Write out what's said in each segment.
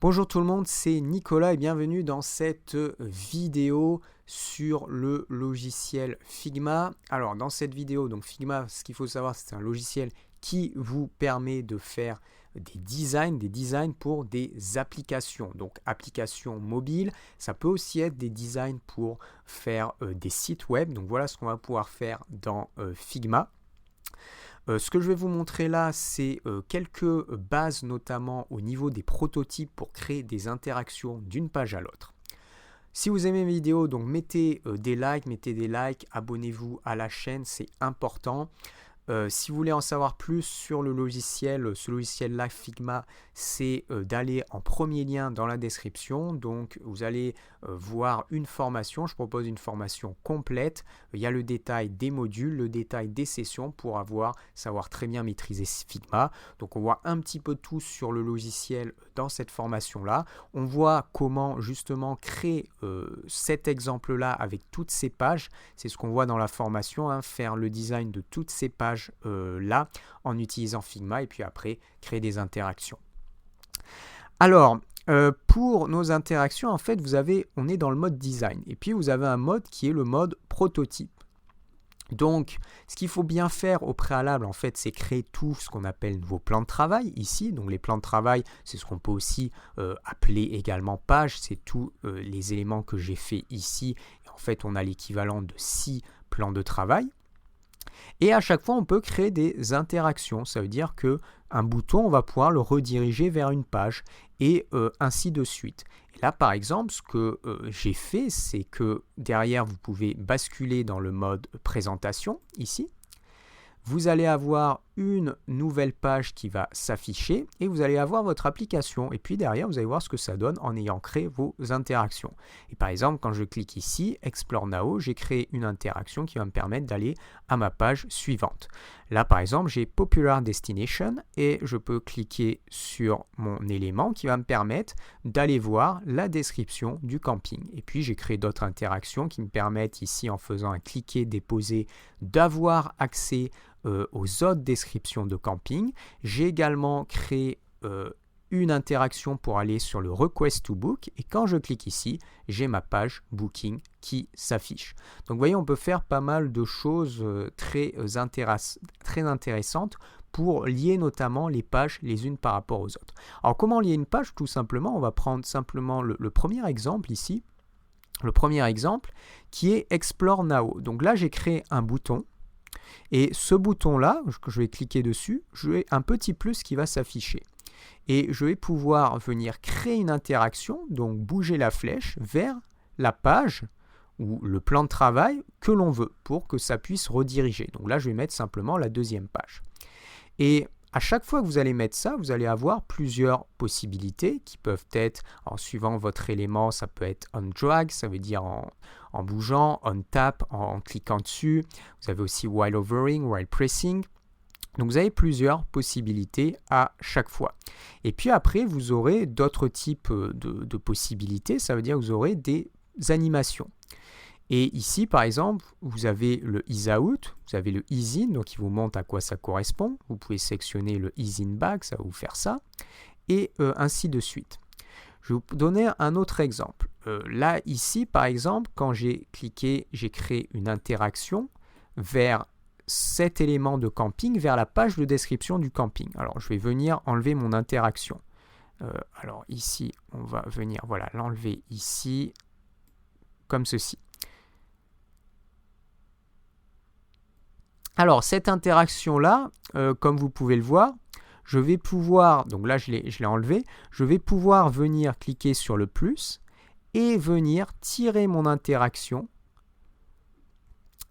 Bonjour tout le monde, c'est Nicolas et bienvenue dans cette vidéo sur le logiciel Figma. Alors dans cette vidéo, donc Figma, ce qu'il faut savoir, c'est un logiciel qui vous permet de faire des designs pour des applications. Donc applications mobiles, ça peut aussi être des designs pour faire des sites web. Donc voilà ce qu'on va pouvoir faire dans Figma. Ce que je vais vous montrer là, c'est quelques bases, notamment au niveau des prototypes pour créer des interactions d'une page à l'autre. Si vous aimez mes vidéos, donc mettez des likes, abonnez-vous à la chaîne, c'est important. Si vous voulez en savoir plus sur le logiciel, ce logiciel-là Figma, c'est d'aller en premier lien dans la description. Donc vous allez voir une formation, je propose une formation complète. Il y a le détail des modules, le détail des sessions pour savoir très bien maîtriser Figma. Donc on voit un petit peu tout sur le logiciel dans cette formation-là. On voit comment justement créer cet exemple-là avec toutes ces pages. C'est ce qu'on voit dans la formation, hein, faire le design de toutes ces pages là en utilisant Figma et puis après créer des interactions. Alors pour nos interactions, en fait on est dans le mode design et puis vous avez un mode qui est le mode prototype. Donc ce qu'il faut bien faire au préalable, en fait, c'est créer tout ce qu'on appelle vos plans de travail ici. Donc les plans de travail, c'est ce qu'on peut aussi appeler également page, c'est tous les éléments que j'ai fait ici. Et en fait on a l'équivalent de 6 plans de travail. Et à chaque fois, on peut créer des interactions. Ça veut dire qu'un bouton, on va pouvoir le rediriger vers une page et ainsi de suite. Et là, par exemple, ce que j'ai fait, c'est que derrière, vous pouvez basculer dans le mode présentation, ici. Vous allez avoir une nouvelle page qui va s'afficher et vous allez avoir votre application. Et puis derrière, vous allez voir ce que ça donne en ayant créé vos interactions. Et par exemple, quand je clique ici, Explore Now, j'ai créé une interaction qui va me permettre d'aller à ma page suivante. Là, par exemple, j'ai Popular Destination et je peux cliquer sur mon élément qui va me permettre d'aller voir la description du camping. Et puis, j'ai créé d'autres interactions qui me permettent ici, en faisant un cliquer, déposer, d'avoir accès aux autres descriptions de camping. J'ai également créé une interaction pour aller sur le Request to Book et quand je clique ici, j'ai ma page Booking qui s'affiche. Donc vous voyez, on peut faire pas mal de choses très intéressantes pour lier notamment les pages les unes par rapport aux autres. Alors comment lier une page? Tout simplement, on va prendre simplement le premier exemple ici. Le premier exemple qui est Explore Now. Donc là, j'ai créé un bouton. Et ce bouton-là, je vais cliquer dessus, j'ai un petit plus qui va s'afficher. Et je vais pouvoir venir créer une interaction, donc bouger la flèche vers la page ou le plan de travail que l'on veut pour que ça puisse rediriger. Donc là, je vais mettre simplement la deuxième page. Et à chaque fois que vous allez mettre ça, vous allez avoir plusieurs possibilités qui peuvent être, en suivant votre élément, ça peut être on drag, ça veut dire en bougeant, on tap, en cliquant dessus. Vous avez aussi while hovering, while pressing. Donc vous avez plusieurs possibilités à chaque fois. Et puis après, vous aurez d'autres types de possibilités, ça veut dire que vous aurez des animations. Et ici, par exemple, vous avez le ease out, vous avez le ease in, donc il vous montre à quoi ça correspond. Vous pouvez sélectionner le ease in back, ça va vous faire ça, et ainsi de suite. Je vais vous donner un autre exemple. Là, ici, par exemple, quand j'ai cliqué, j'ai créé une interaction vers cet élément de camping, vers la page de description du camping. Alors, je vais venir enlever mon interaction. Alors ici, on va venir l'enlever ici, comme ceci. Alors, cette interaction-là, comme vous pouvez le voir, je vais pouvoir, donc là je l'ai enlevé, je vais pouvoir venir cliquer sur le plus et venir tirer mon interaction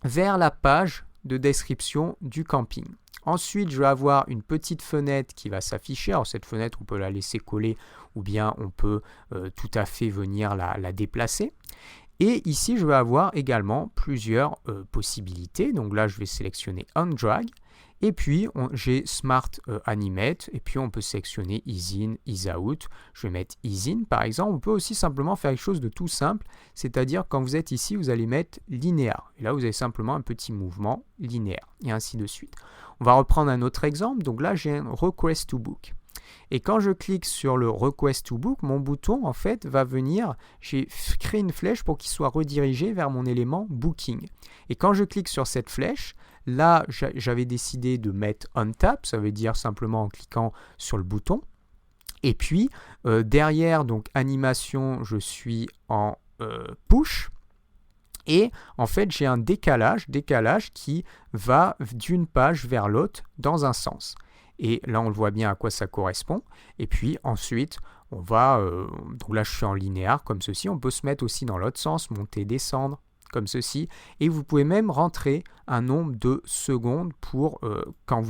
vers la page de description du camping. Ensuite, je vais avoir une petite fenêtre qui va s'afficher. Alors cette fenêtre, on peut la laisser coller ou bien on peut tout à fait venir la déplacer. Et ici, je vais avoir également plusieurs possibilités. Donc là, je vais sélectionner On Drag. Et puis, j'ai Smart Animate. Et puis, on peut sélectionner Ease In, Ease Out. Je vais mettre Ease In, par exemple. On peut aussi simplement faire quelque chose de tout simple. C'est-à-dire, quand vous êtes ici, vous allez mettre linéaire. Et là, vous avez simplement un petit mouvement linéaire. Et ainsi de suite. On va reprendre un autre exemple. Donc là, j'ai un Request to Book. Et quand je clique sur le Request to Book, mon bouton en fait va venir, j'ai créé une flèche pour qu'il soit redirigé vers mon élément Booking. Et quand je clique sur cette flèche, là j'avais décidé de mettre On Tap, ça veut dire simplement en cliquant sur le bouton. Et puis derrière, donc animation, je suis en Push. Et en fait, j'ai un décalage qui va d'une page vers l'autre dans un sens. Et là, on le voit bien à quoi ça correspond. Et puis ensuite, on va... donc là, je suis en linéaire comme ceci. On peut se mettre aussi dans l'autre sens, monter, descendre comme ceci. Et vous pouvez même rentrer un nombre de secondes pour quand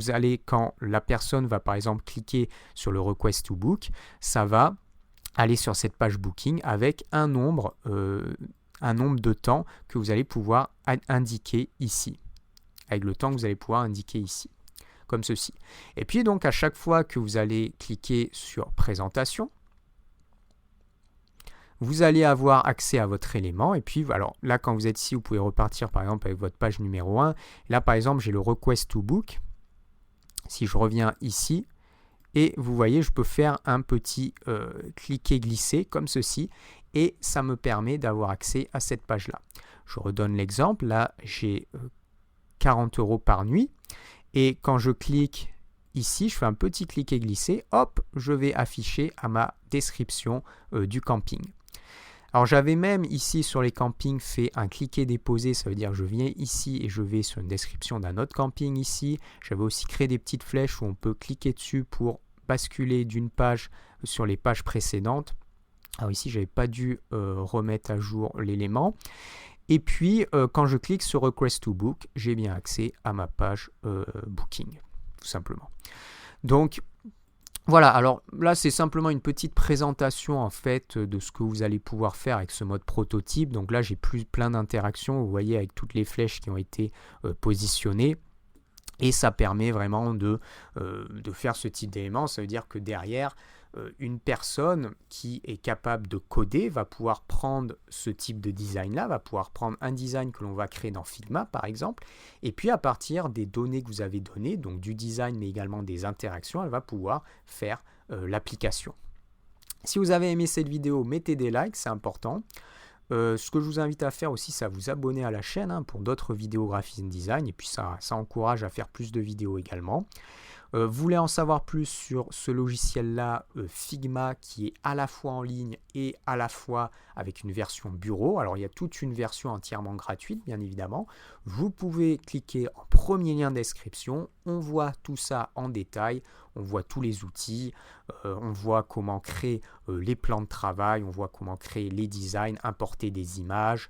la personne va par exemple cliquer sur le Request to Book, ça va aller sur cette page Booking avec un nombre de temps que vous allez pouvoir indiquer ici, avec le temps que vous allez pouvoir indiquer ici, comme ceci. Et puis donc à chaque fois que vous allez cliquer sur présentation, vous allez avoir accès à votre élément. Et puis alors là, quand vous êtes ici, vous pouvez repartir par exemple avec votre page numéro 1. Là par exemple, j'ai le Request to Book. Si je reviens ici, et vous voyez, je peux faire un petit cliquer-glisser comme ceci. Et ça me permet d'avoir accès à cette page-là. Je redonne l'exemple. Là, j'ai 40 € par nuit. Et quand je clique ici, je fais un petit cliquer-glisser. Hop, je vais afficher à ma description du camping. Alors, j'avais même ici sur les campings fait un cliquer-déposer. Ça veut dire que je viens ici et je vais sur une description d'un autre camping ici. J'avais aussi créé des petites flèches où on peut cliquer dessus pour basculer d'une page sur les pages précédentes. Alors ici, je n'avais pas dû remettre à jour l'élément. Et puis, quand je clique sur Request to Book, j'ai bien accès à ma page Booking, tout simplement. Donc, voilà. Alors là, c'est simplement une petite présentation en fait de ce que vous allez pouvoir faire avec ce mode prototype. Donc là, j'ai plein d'interactions, vous voyez, avec toutes les flèches qui ont été positionnées. Et ça permet vraiment de faire ce type d'élément. Ça veut dire que derrière, une personne qui est capable de coder va pouvoir prendre ce type de design-là, va pouvoir prendre un design que l'on va créer dans Figma, par exemple, et puis à partir des données que vous avez données, donc du design, mais également des interactions, elle va pouvoir faire l'application. Si vous avez aimé cette vidéo, mettez des likes, c'est important. Ce que je vous invite à faire aussi, c'est à vous abonner à la chaîne pour d'autres vidéos graphisme design, et puis ça encourage à faire plus de vidéos également. Vous voulez en savoir plus sur ce logiciel-là, Figma, qui est à la fois en ligne et à la fois avec une version bureau. Alors, il y a toute une version entièrement gratuite, bien évidemment. Vous pouvez cliquer en premier lien de description. On voit tout ça en détail. On voit tous les outils. On voit comment créer les plans de travail. On voit comment créer les designs, importer des images,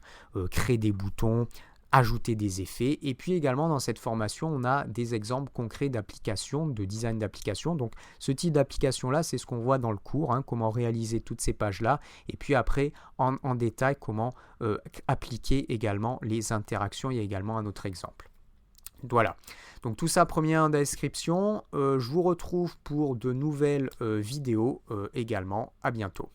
créer des boutons, ajouter des effets. Et puis également dans cette formation, on a des exemples concrets d'applications, de design d'applications. Donc ce type d'application là, c'est ce qu'on voit dans le cours, comment réaliser toutes ces pages là. Et puis après en détail, comment appliquer également les interactions. Il y a également un autre exemple. Voilà, donc tout ça premier en description. Je vous retrouve pour de nouvelles vidéos également. À bientôt.